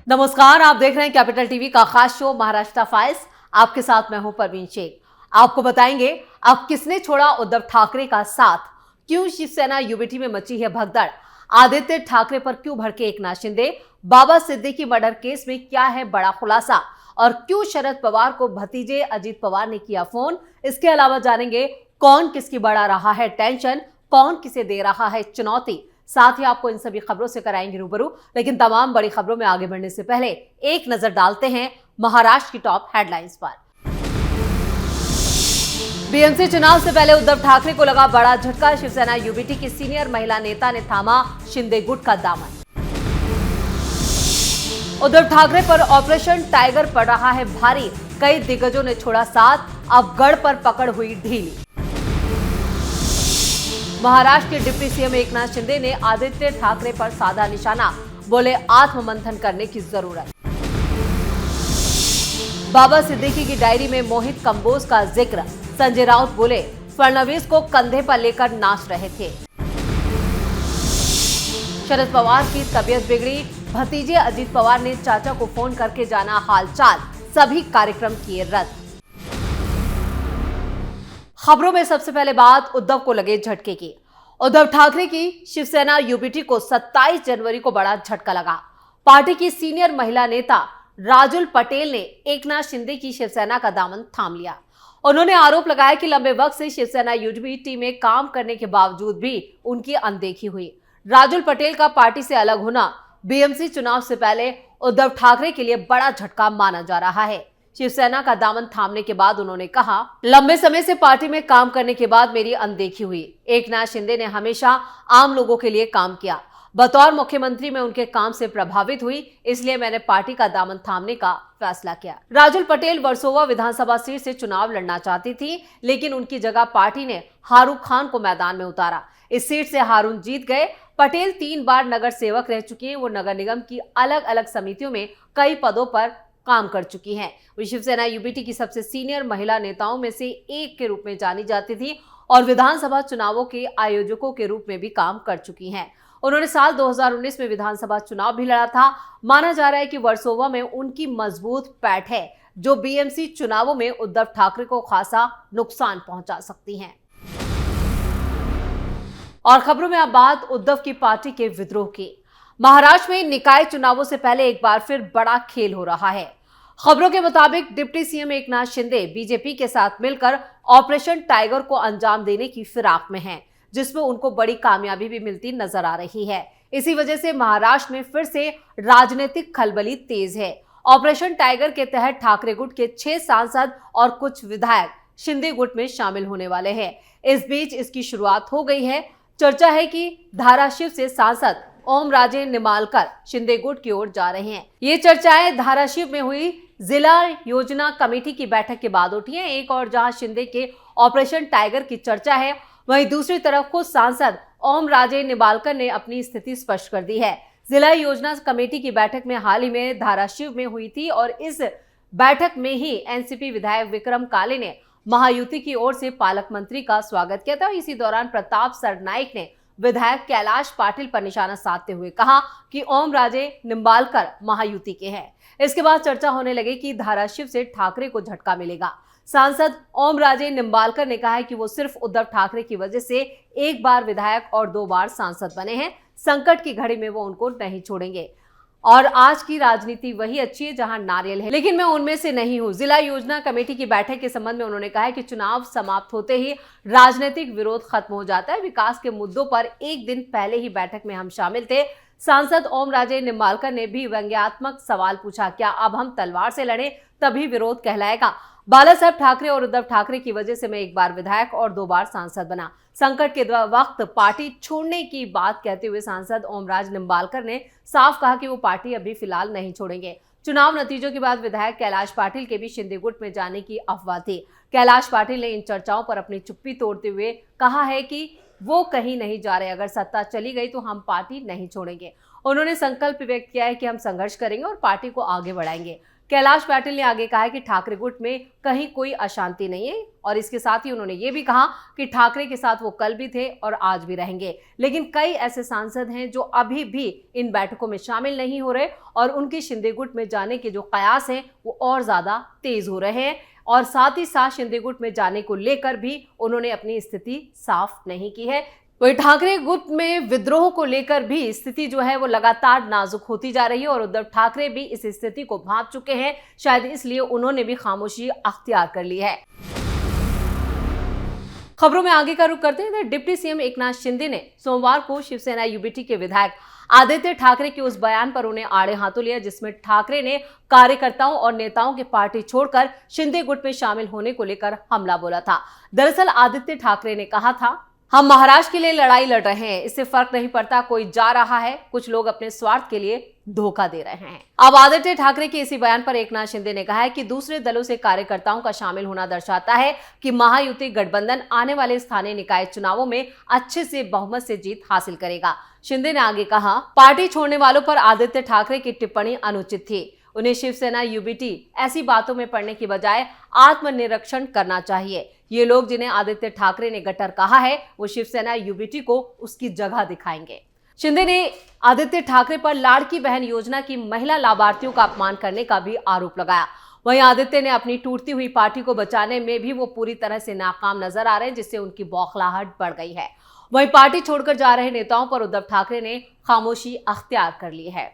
नमस्कार, आप देख रहे हैं कैपिटल टीवी का खास शो महाराष्ट्र फाइल्स। आपके साथ मैं हूं परवीन शेख। आपको बताएंगे अब किसने छोड़ा उद्धव ठाकरे का साथ, क्यों शिवसेना यूबीटी में मची है भगदड़, आदित्य ठाकरे पर क्यों भड़के एकनाथ शिंदे, बाबा सिद्दीकी मर्डर केस में क्या है बड़ा खुलासा और क्यों शरद पवार को भतीजे अजीत पवार ने किया फोन। इसके अलावा जानेंगे कौन किसकी बढ़ा रहा है टेंशन, कौन किसे दे रहा है चुनौती। साथ ही आपको इन सभी खबरों से कराएंगे रूबरू। लेकिन तमाम बड़ी खबरों में आगे बढ़ने से पहले एक नजर डालते हैं महाराष्ट्र की टॉप हेडलाइंस पर। बीएमसी चुनाव से पहले उद्धव ठाकरे को लगा बड़ा झटका, शिवसेना यूबीटी की सीनियर महिला नेता ने थामा शिंदे गुट का दामन। उद्धव ठाकरे पर ऑपरेशन टाइगर पड़ रहा है भारी, कई दिग्गजों ने छोड़ा साथ, अब गढ़ पर पकड़ हुई ढीली। महाराष्ट्र के डिप्टी सीएम एकनाथ शिंदे ने आदित्य ठाकरे पर साधा निशाना, बोले आत्ममंथन करने की जरूरत। बाबा सिद्दीकी की डायरी में मोहित कंबोज का जिक्र, संजय राउत बोले फडणवीस को कंधे पर लेकर नाच रहे थे। शरद पवार की तबीयत बिगड़ी, भतीजे अजीत पवार ने चाचा को फोन करके जाना हालचाल, सभी कार्यक्रम किए रद्द। खबरों में सबसे पहले बात उद्धव को लगे झटके की। उद्धव ठाकरे की शिवसेना यूबीटी को 27 जनवरी को बड़ा झटका लगा। पार्टी की सीनियर महिला नेता राजुल पटेल ने एकनाथ शिंदे की शिवसेना का दामन थाम लिया। उन्होंने आरोप लगाया कि लंबे वक्त से शिवसेना यूबीटी में काम करने के बावजूद भी उनकी अनदेखी हुई। राजुल पटेल का पार्टी से अलग होना बीएमसी चुनाव से पहले उद्धव ठाकरे के लिए बड़ा झटका माना जा रहा है। शिवसेना का दामन थामने के बाद उन्होंने कहा, लंबे समय से पार्टी में काम करने के बाद मेरी अनदेखी हुई। एकनाथ शिंदे ने हमेशा आम लोगों के लिए काम किया। बतौर मुख्यमंत्री मैं उनके काम से प्रभावित हुई, इसलिए मैंने पार्टी का दामन थामने का फैसला किया। राजुल पटेल वर्सोवा विधानसभा सीट से चुनाव लड़ना चाहती थी, लेकिन उनकी जगह पार्टी ने हारून खान को मैदान में उतारा। इस सीट से हारून जीत गए। पटेल 3 बार नगर सेवक रह चुकी हैं। वो नगर निगम की अलग अलग समितियों में कई पदों पर काम कर चुकी हैं। वे शिवसेना यूबीटी की सबसे सीनियर महिला नेताओं में से एक के रूप में जानी जाती थी और विधानसभा चुनावों के आयोजकों के रूप में भी काम कर चुकी हैं। उन्होंने साल 2019 में विधानसभा चुनाव भी लड़ा था। माना जा रहा है कि वर्सोवा में उनकी मजबूत पैठ है, जो बीएमसी चुनावों में उद्धव ठाकरे को खासा नुकसान पहुंचा सकती हैं। और खबरों में अब बात उद्धव की पार्टी के विद्रोह की। महाराष्ट्र में निकाय चुनावों से पहले एक बार फिर बड़ा खेल हो रहा है। खबरों के मुताबिक deputy CM Eknath Shinde BJP के साथ मिलकर ऑपरेशन टाइगर को अंजाम देने की फिराक में हैं, जिसमें उनको बड़ी कामयाबी भी मिलती नजर आ रही है। इसी वजह से महाराष्ट्र में फिर से राजनीतिक खलबली तेज है। ऑपरेशन टाइगर के तहत ठाकरे गुट के 6 सांसद और कुछ विधायक शिंदे गुट में शामिल होने वाले हैं। इस बीच इसकी शुरुआत हो गई है। चर्चा है कि धाराशिव से सांसद ओम राजे निमालकर शिंदे गुट की ओर जा रहे हैं। ये चर्चाएं धाराशिव में हुई जिला योजना कमेटी की बैठक के बाद उठी हैं। एक और जहां शिंदे के ऑपरेशन टाइगर की चर्चा है, वहीं दूसरी तरफ खुद सांसद ओम राजे निमालकर ने अपनी स्थिति स्पष्ट कर दी है। जिला योजना कमेटी की बैठक में हाल ही में धाराशिव में हुई थी और इस बैठक में ही एनसीपी विधायक विक्रम काले ने महायुति की ओर से पालक मंत्री का स्वागत किया था। इसी दौरान प्रताप सरनाइक ने विधायक कैलाश पाटिल पर निशाना साधते हुए कहा कि ओम राजे निंबालकर महायुति के हैं। इसके बाद चर्चा होने लगी कि धाराशिव से ठाकरे को झटका मिलेगा। सांसद ओम राजे निंबालकर ने कहा है कि वो सिर्फ उद्धव ठाकरे की वजह से 1 बार विधायक और 2 बार सांसद बने हैं। संकट की घड़ी में वो उनको नहीं छोड़ेंगे और आज की राजनीति वही अच्छी है जहां नारियल है, लेकिन मैं उनमें से नहीं हूं। जिला योजना कमेटी की बैठक के संबंध में उन्होंने कहा है कि चुनाव समाप्त होते ही राजनीतिक विरोध खत्म हो जाता है। विकास के मुद्दों पर एक दिन पहले ही बैठक में हम शामिल थे। सांसद ओम राजे निंबालकर ने भी व्यंग्यात्मक सवाल पूछा, क्या अब हम तलवार से लड़े तभी विरोध कहलाएगा? बाला साहब ठाकरे और उद्धव ठाकरे की वजह से मैं 1 बार विधायक और 2 बार सांसद बना। संकट के वक्त पार्टी छोड़ने की बात कहते हुए सांसद ओमराज निंबालकर ने साफ कहा कि वो पार्टी अभी फिलहाल नहीं छोड़ेंगे। चुनाव नतीजों के बाद विधायक कैलाश पाटिल के भी शिंदे गुट में जाने की अफवाह थी। कैलाश पाटिल ने इन चर्चाओं पर अपनी चुप्पी तोड़ते हुए कहा है कि वो कहीं नहीं जा रहे। अगर सत्ता चली गई तो हम पार्टी नहीं छोड़ेंगे। उन्होंने संकल्प व्यक्त किया है कि हम संघर्ष करेंगे और पार्टी को आगे बढ़ाएंगे। कैलाश पाटिल ने आगे कहा है कि ठाकरे गुट में कहीं कोई अशांति नहीं है और इसके साथ ही उन्होंने ये भी कहा कि ठाकरे के साथ वो कल भी थे और आज भी रहेंगे। लेकिन कई ऐसे सांसद हैं जो अभी भी इन बैठकों में शामिल नहीं हो रहे और उनकी शिंदे गुट में जाने के जो कयास हैं वो और ज्यादा तेज हो रहे हैं और साथ ही साथ शिंदे गुट में जाने को लेकर भी उन्होंने अपनी स्थिति साफ नहीं की है। वही ठाकरे गुट में विद्रोह को लेकर भी स्थिति जो है वो लगातार नाजुक होती जा रही है और उद्धव ठाकरे भी इस स्थिति को भांप चुके हैं। शायद इसलिए उन्होंने भी खामोशी अख्तियार कर ली है। खबरों में आगे का रुख करते हैं। डिप्टी सीएम एकनाथ शिंदे ने सोमवार को शिवसेना यूबीटी के विधायक आदित्य ठाकरे के उस बयान पर उन्हें आड़े हाथों लिया जिसमें ठाकरे ने कार्यकर्ताओं और नेताओं के पार्टी छोड़कर शिंदे गुट में शामिल होने को लेकर हमला बोला था। दरअसल आदित्य ठाकरे ने कहा था, हम महाराष्ट्र के लिए लड़ाई लड़ रहे हैं, इससे फर्क नहीं पड़ता कोई जा रहा है, कुछ लोग अपने स्वार्थ के लिए धोखा दे रहे हैं। अब आदित्य ठाकरे के इसी बयान पर एकनाथ शिंदे ने कहा है कि दूसरे दलों से कार्यकर्ताओं का शामिल होना दर्शाता है कि महायुति गठबंधन आने वाले स्थानीय निकाय चुनावों में अच्छे से बहुमत से जीत हासिल करेगा। शिंदे ने आगे कहा, पार्टी छोड़ने वालों पर आदित्य ठाकरे की टिप्पणी अनुचित थी। उन्हें शिवसेना यूबीटी ऐसी बातों में पड़ने की बजाय आत्मनिरीक्षण करना चाहिए। ये लोग जिन्हें आदित्य ठाकरे ने गटर कहा है वो शिवसेना यूबीटी को उसकी जगह दिखाएंगे। शिंदे ने आदित्य ठाकरे पर लाड़की बहन योजना की महिला लाभार्थियों का अपमान करने का भी आरोप लगाया। वहीं आदित्य ने अपनी टूटती हुई पार्टी को बचाने में भी वो पूरी तरह से नाकाम नजर आ रहे हैं, जिससे उनकी बौखलाहट बढ़ गई है। वहीं पार्टी छोड़कर जा रहे नेताओं पर उद्धव ठाकरे ने खामोशी अख्तियार कर ली है।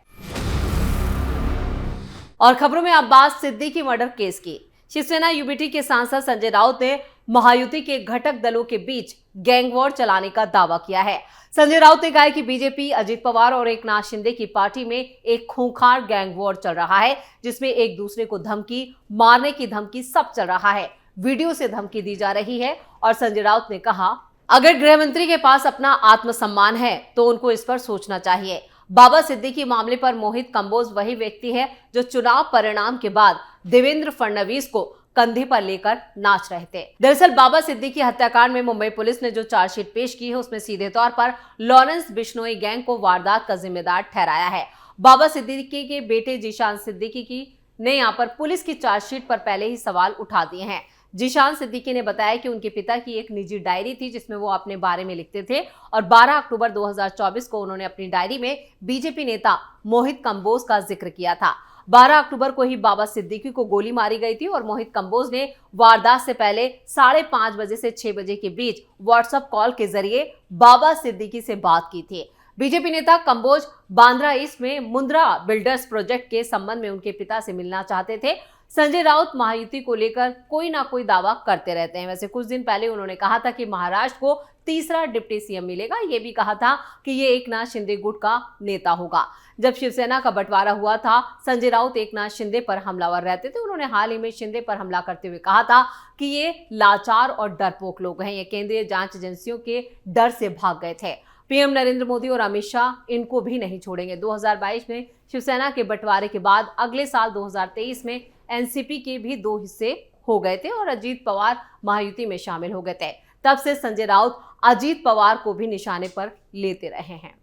और खबरों में अब्बास सिद्दीकी मर्डर केस की। शिवसेना यूबीटी के सांसद संजय राउत ने महायुति के घटक दलों के बीच गैंग वॉर चलाने का दावा किया है। संजय राउत ने कहा कि बीजेपी, अजित पवार और एकनाथ शिंदे की पार्टी में एक खूंखार गैंग वॉर चल रहा है जिसमें एक दूसरे को धमकी, मारने की धमकी सब चल रहा है। वीडियो से धमकी दी जा रही है। और संजय राउत ने कहा, अगर गृह मंत्री के पास अपना आत्मसम्मान है तो उनको इस पर सोचना चाहिए। बाबा सिद्दीकी मामले पर मोहित कंबोज वही व्यक्ति है जो चुनाव परिणाम के बाद देवेंद्र फडणवीस को कंधे पर लेकर नाच रहे थे। दरअसल बाबा सिद्दीकी हत्याकांड में मुंबई पुलिस ने जो चार्जशीट पेश की है उसमें सीधे तौर पर लॉरेंस बिश्नोई गैंग को वारदात का जिम्मेदार ठहराया है। बाबा सिद्दीकी के बेटे जीशान सिद्दीकी ने यहां पर पुलिस की चार्जशीट पर पहले ही सवाल उठा दिए हैं। जीशान सिद्दीकी ने बताया कि उनके पिता की एक निजी डायरी थी जिसमें वो अपने बारे में लिखते थे और 12 अक्टूबर 2024 को उन्होंने अपनी डायरी में बीजेपी नेता मोहित कंबोज का जिक्र किया था। 12 अक्टूबर को ही बाबा सिद्दीकी को गोली मारी गई थी और मोहित कंबोज ने वारदात से पहले 5:30 बजे से 6 बजे के बीच व्हाट्सएप कॉल के जरिए बाबा सिद्दीकी से बात की थी। बीजेपी नेता कंबोज बांद्रा ईस्ट में मुंद्रा बिल्डर्स प्रोजेक्ट के संबंध में उनके पिता से मिलना चाहते थे। संजय राउत महायुति को लेकर कोई ना कोई दावा करते रहते हैं। वैसे कुछ दिन पहले उन्होंने कहा था कि महाराष्ट्र को तीसरा डिप्टी सीएम मिलेगा। ये भी कहा था कि ये एकनाथ शिंदे गुट का नेता होगा। जब शिवसेना का बंटवारा हुआ था, संजय राउत एकनाथ शिंदे पर हमलावर रहते थे। उन्होंने हाल ही में शिंदे पर हमला करते हुए कहा था कि ये लाचार और डरपोक लोग हैं, ये केंद्रीय जांच एजेंसियों के डर से भाग गए थे। पीएम नरेंद्र मोदी और अमित शाह इनको भी नहीं छोड़ेंगे। 2022 में शिवसेना के बंटवारे के बाद अगले साल 2023 में एनसीपी के भी 2 हिस्से हो गए थे और अजीत पवार महायुति में शामिल हो गए थे। तब से संजय राउत अजीत पवार को भी निशाने पर लेते रहे हैं।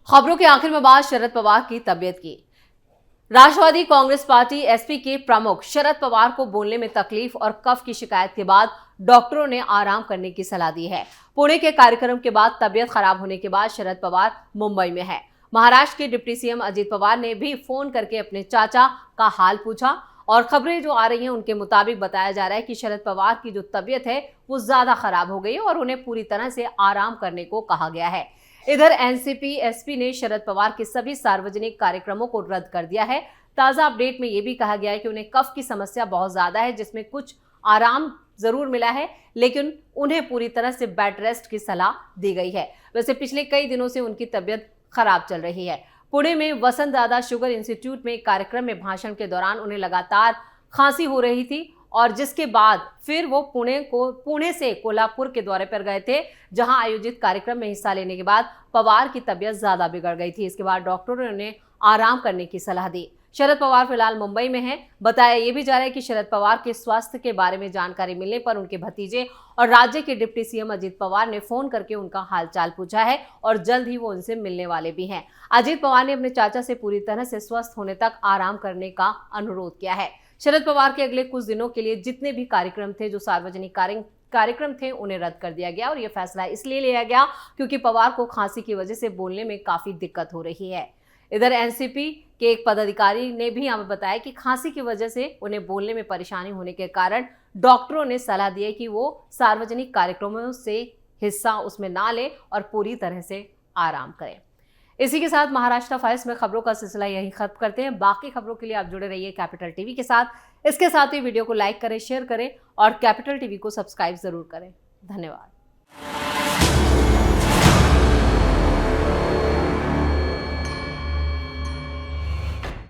खबरों के आखिर में बात शरद पवार की तबीयत की। राष्ट्रवादी कांग्रेस पार्टी एसपी के प्रमुख शरद पवार को बोलने में तकलीफ और कफ की शिकायत के बाद डॉक्टरों ने आराम करने की सलाह दी है। पुणे के कार्यक्रम के बाद तबीयत खराब होने के बाद शरद पवार मुंबई में है। महाराष्ट्र के डिप्टी सीएम अजित पवार ने भी फोन करके अपने चाचा का हाल पूछा और खबरें जो आ रही हैं उनके मुताबिक बताया जा रहा है कि शरद पवार की जो तबीयत है वो ज्यादा खराब हो गई है और उन्हें पूरी तरह से आराम करने को कहा गया है। इधर एनसीपी एसपी ने शरद पवार के सभी सार्वजनिक कार्यक्रमों को रद्द कर दिया है। ताजा अपडेट में यह भी कहा गया है कि उन्हें कफ की समस्या बहुत ज्यादा है, जिसमें कुछ आराम जरूर मिला है लेकिन उन्हें पूरी तरह से बेड रेस्ट की सलाह दी गई है। वैसे पिछले कई दिनों से उनकी तबीयत खराब चल रही है। पुणे में वसंत दादा शुगर इंस्टीट्यूट में एक कार्यक्रम में भाषण के दौरान उन्हें लगातार खांसी हो रही थी और जिसके बाद फिर वो पुणे से कोल्हापुर के दौरे पर गए थे, जहां आयोजित कार्यक्रम में हिस्सा लेने के बाद पवार की तबीयत ज्यादा बिगड़ गई थी। इसके बाद डॉक्टरों ने उन्हें आराम करने की सलाह दी। शरद पवार फिलहाल मुंबई में हैं। बताया ये भी जा रहा है कि शरद पवार के स्वास्थ्य के बारे में जानकारी मिलने पर उनके भतीजे और राज्य के डिप्टी सीएम अजीत पवार ने फोन करके उनका हालचाल पूछा है और जल्द ही वो उनसे मिलने वाले भी हैं। अजीत पवार ने अपने चाचा से पूरी तरह से स्वस्थ होने तक आराम करने का अनुरोध किया है। शरद पवार के अगले कुछ दिनों के लिए जितने भी कार्यक्रम थे, जो सार्वजनिक कार्यक्रम थे, उन्हें रद्द कर दिया गया और यह फैसला इसलिए लिया गया क्योंकि पवार को खांसी की वजह से बोलने में काफी दिक्कत हो रही है। इधर एनसीपी के एक पदाधिकारी ने भी हमें बताया कि खांसी की वजह से उन्हें बोलने में परेशानी होने के कारण डॉक्टरों ने सलाह दी है कि वो सार्वजनिक कार्यक्रमों से हिस्सा उसमें ना ले और पूरी तरह से आराम करें। इसी के साथ महाराष्ट्र फाइल्स में खबरों का सिलसिला यहीं खत्म करते हैं। बाकी खबरों के लिए आप जुड़े रहिए कैपिटल टीवी के साथ। इसके साथ ही वीडियो को लाइक करें, शेयर करें और कैपिटल टीवी को सब्सक्राइब जरूर करें। धन्यवाद।